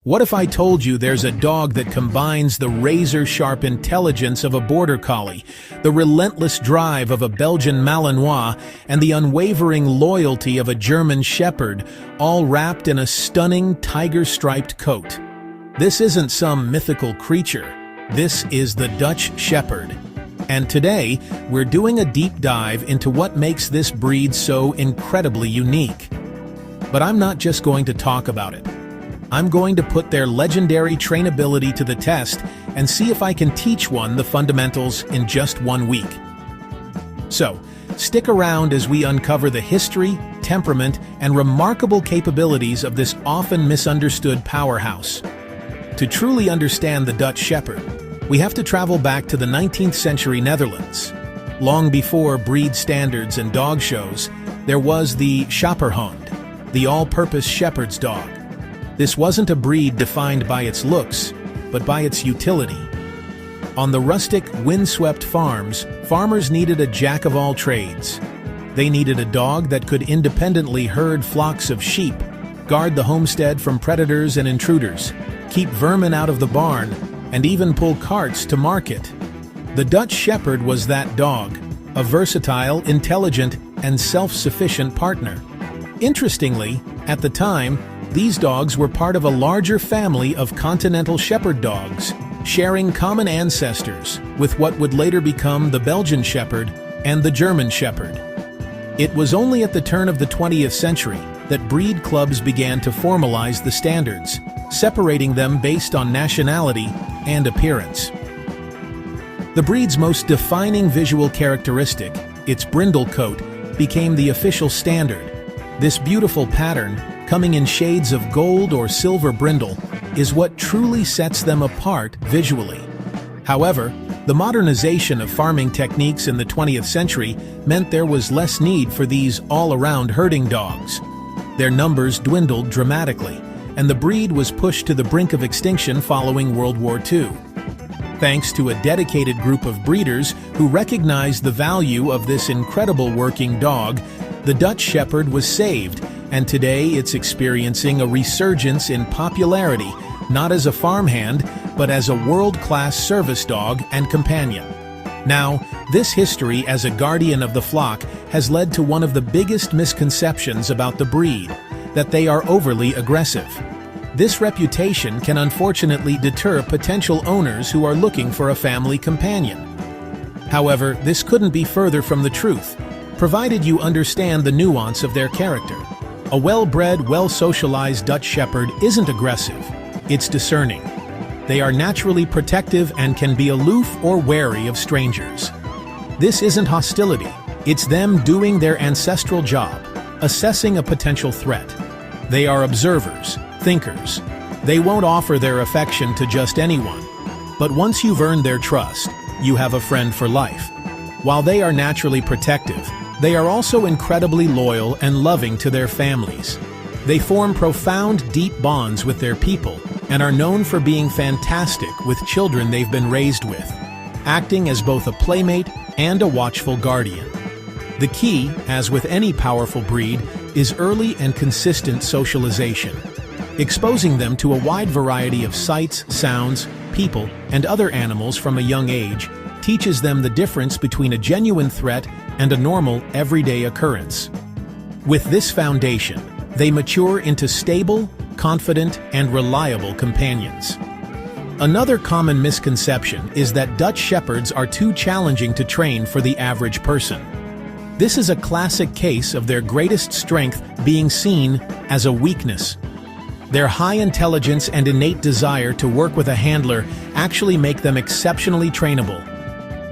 What if I told you there's a dog that combines the razor-sharp intelligence of a border collie, the relentless drive of a Belgian Malinois, and the unwavering loyalty of a German Shepherd, all wrapped in a stunning tiger-striped coat? This isn't some mythical creature. This is the Dutch Shepherd. And today, we're doing a deep dive into what makes this breed so incredibly unique. But I'm not just going to talk about it. I'm going to put their legendary trainability to the test and see if I can teach one the fundamentals in just 1 week. So, stick around as we uncover the history, temperament, and remarkable capabilities of this often misunderstood powerhouse. To truly understand the Dutch Shepherd, we have to travel back to the 19th century Netherlands. Long before breed standards and dog shows, there was the Schapperhond, the all-purpose shepherd's dog. This wasn't a breed defined by its looks, but by its utility. On the rustic, windswept farms, farmers needed a jack-of-all-trades. They needed a dog that could independently herd flocks of sheep, guard the homestead from predators and intruders, keep vermin out of the barn, and even pull carts to market. The Dutch Shepherd was that dog, a versatile, intelligent, and self-sufficient partner. Interestingly, at the time, these dogs were part of a larger family of continental shepherd dogs, sharing common ancestors with what would later become the Belgian Shepherd and the German Shepherd. It was only at the turn of the 20th century that breed clubs began to formalize the standards, separating them based on nationality and appearance. The breed's most defining visual characteristic, its brindle coat, became the official standard. This beautiful pattern, coming in shades of gold or silver brindle, is what truly sets them apart visually. However, the modernization of farming techniques in the 20th century meant there was less need for these all-around herding dogs. Their numbers dwindled dramatically, and the breed was pushed to the brink of extinction following World War II. Thanks to a dedicated group of breeders who recognized the value of this incredible working dog, the Dutch Shepherd was saved, and today it's experiencing a resurgence in popularity, not as a farmhand, but as a world-class service dog and companion. Now, this history as a guardian of the flock has led to one of the biggest misconceptions about the breed, that they are overly aggressive. This reputation can unfortunately deter potential owners who are looking for a family companion. However, this couldn't be further from the truth, provided you understand the nuance of their character. A well-bred, well-socialized Dutch Shepherd isn't aggressive, it's discerning. They are naturally protective and can be aloof or wary of strangers. This isn't hostility, it's them doing their ancestral job, assessing a potential threat. They are observers, thinkers. They won't offer their affection to just anyone. But once you've earned their trust, you have a friend for life. While they are naturally protective, they are also incredibly loyal and loving to their families. They form profound, deep bonds with their people and are known for being fantastic with children they've been raised with, acting as both a playmate and a watchful guardian. The key, as with any powerful breed, is early and consistent socialization. Exposing them to a wide variety of sights, sounds, people, and other animals from a young age teaches them the difference between a genuine threat and a normal, everyday occurrence. With this foundation, they mature into stable, confident, and reliable companions. Another common misconception is that Dutch Shepherds are too challenging to train for the average person. This is a classic case of their greatest strength being seen as a weakness. Their high intelligence and innate desire to work with a handler actually make them exceptionally trainable.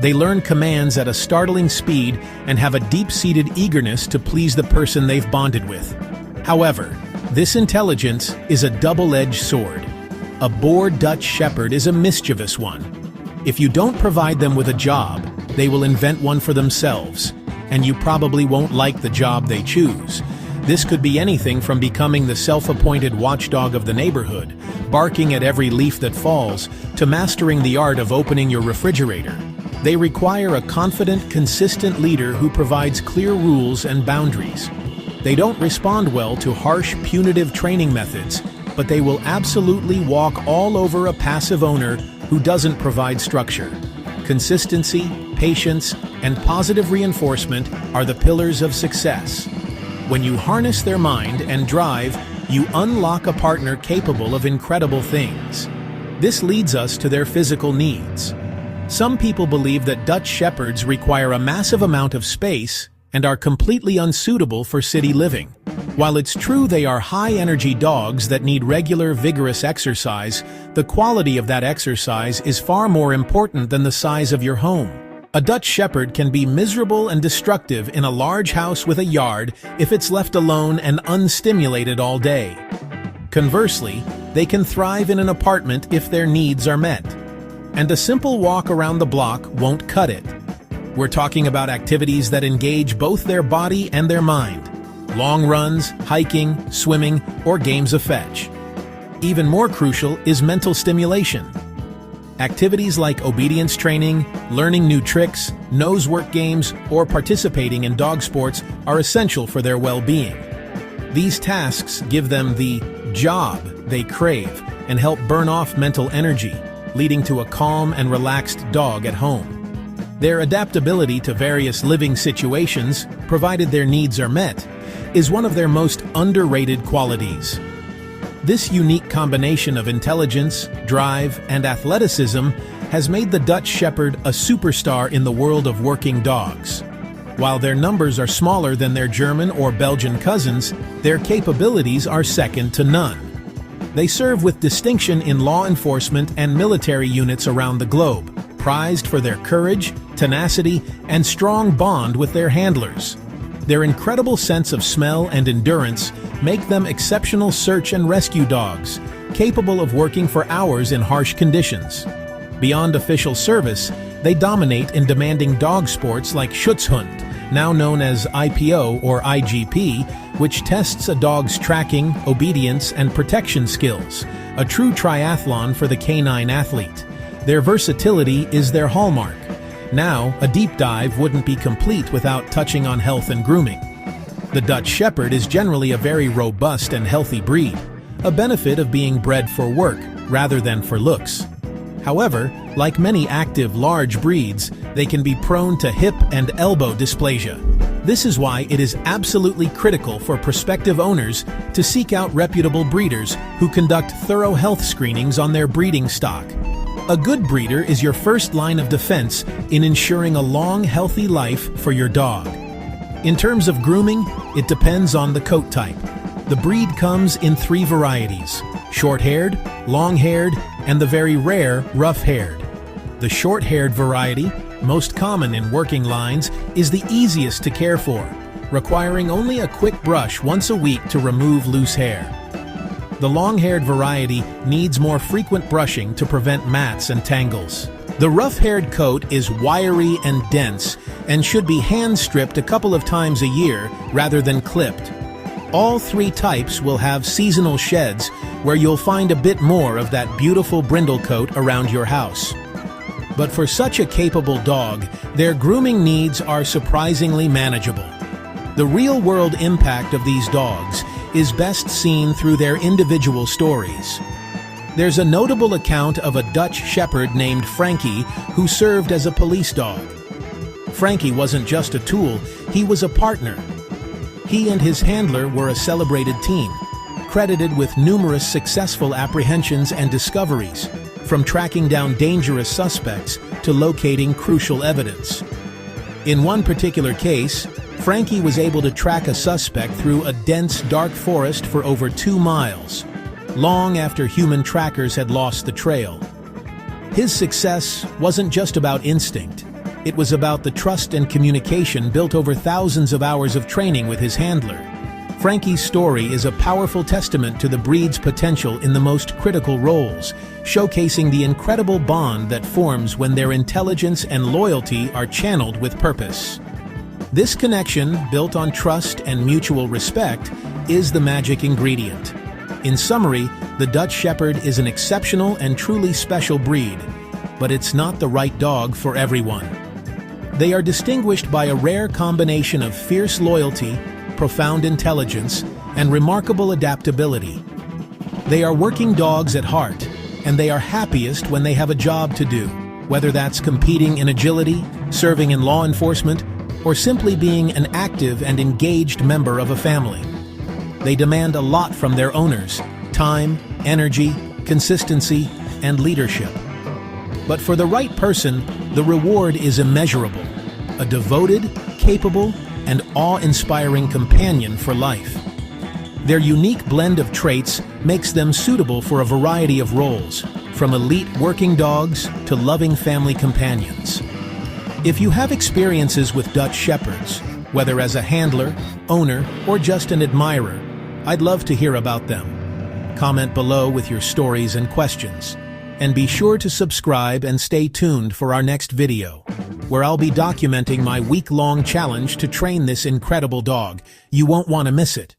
They learn commands at a startling speed and have a deep-seated eagerness to please the person they've bonded with. However, this intelligence is a double-edged sword. A bored Dutch Shepherd is a mischievous one. If you don't provide them with a job, they will invent one for themselves, and you probably won't like the job they choose. This could be anything from becoming the self-appointed watchdog of the neighborhood, barking at every leaf that falls, to mastering the art of opening your refrigerator. They require a confident, consistent leader who provides clear rules and boundaries. They don't respond well to harsh, punitive training methods, but they will absolutely walk all over a passive owner who doesn't provide structure. Consistency, patience, and positive reinforcement are the pillars of success. When you harness their mind and drive, you unlock a partner capable of incredible things. This leads us to their physical needs. Some people believe that Dutch Shepherds require a massive amount of space and are completely unsuitable for city living. While it's true they are high-energy dogs that need regular, vigorous exercise, the quality of that exercise is far more important than the size of your home. A Dutch Shepherd can be miserable and destructive in a large house with a yard if it's left alone and unstimulated all day. Conversely, they can thrive in an apartment if their needs are met. And a simple walk around the block won't cut it. We're talking about activities that engage both their body and their mind. Long runs, hiking, swimming, or games of fetch. Even more crucial is mental stimulation. Activities like obedience training, learning new tricks, nose work games, or participating in dog sports are essential for their well-being. These tasks give them the job they crave and help burn off mental energy, leading to a calm and relaxed dog at home. Their adaptability to various living situations, provided their needs are met, is one of their most underrated qualities. This unique combination of intelligence, drive, and athleticism has made the Dutch Shepherd a superstar in the world of working dogs. While their numbers are smaller than their German or Belgian cousins, their capabilities are second to none. They serve with distinction in law enforcement and military units around the globe, prized for their courage, tenacity, and strong bond with their handlers. Their incredible sense of smell and endurance make them exceptional search and rescue dogs, capable of working for hours in harsh conditions. Beyond official service, they dominate in demanding dog sports like Schutzhund, now known as IPO or IGP, which tests a dog's tracking, obedience, and protection skills, a true triathlon for the canine athlete. Their versatility is their hallmark. Now, a deep dive wouldn't be complete without touching on health and grooming. The Dutch Shepherd is generally a very robust and healthy breed, a benefit of being bred for work rather than for looks. However, like many active large breeds, they can be prone to hip and elbow dysplasia. This is why it is absolutely critical for prospective owners to seek out reputable breeders who conduct thorough health screenings on their breeding stock. A good breeder is your first line of defense in ensuring a long, healthy life for your dog. In terms of grooming, it depends on the coat type. The breed comes in 3 varieties: short-haired, long-haired, and the very rare rough-haired. The short-haired variety, most common in working lines, is the easiest to care for, requiring only a quick brush once a week to remove loose hair. The long-haired variety needs more frequent brushing to prevent mats and tangles. The rough-haired coat is wiry and dense and should be hand-stripped a couple of times a year rather than clipped. All 3 types will have seasonal sheds where you'll find a bit more of that beautiful brindle coat around your house. But for such a capable dog, their grooming needs are surprisingly manageable. The real-world impact of these dogs is best seen through their individual stories. There's a notable account of a Dutch Shepherd named Frankie who served as a police dog. Frankie wasn't just a tool, he was a partner. He and his handler were a celebrated team, credited with numerous successful apprehensions and discoveries, from tracking down dangerous suspects to locating crucial evidence. In one particular case, Frankie was able to track a suspect through a dense, dark forest for over 2 miles, long after human trackers had lost the trail. His success wasn't just about instinct. It was about the trust and communication built over thousands of hours of training with his handler. Frankie's story is a powerful testament to the breed's potential in the most critical roles, showcasing the incredible bond that forms when their intelligence and loyalty are channeled with purpose. This connection, built on trust and mutual respect, is the magic ingredient. In summary, the Dutch Shepherd is an exceptional and truly special breed, but it's not the right dog for everyone. They are distinguished by a rare combination of fierce loyalty, profound intelligence, and remarkable adaptability. They are working dogs at heart, and they are happiest when they have a job to do, whether that's competing in agility, serving in law enforcement, or simply being an active and engaged member of a family. They demand a lot from their owners: time, energy, consistency, and leadership. But for the right person, the reward is immeasurable: a devoted, capable, and awe-inspiring companion for life. Their unique blend of traits makes them suitable for a variety of roles, from elite working dogs to loving family companions. If you have experiences with Dutch Shepherds, whether as a handler, owner, or just an admirer, I'd love to hear about them. Comment below with your stories and questions. And be sure to subscribe and stay tuned for our next video, where I'll be documenting my week-long challenge to train this incredible dog. You won't want to miss it.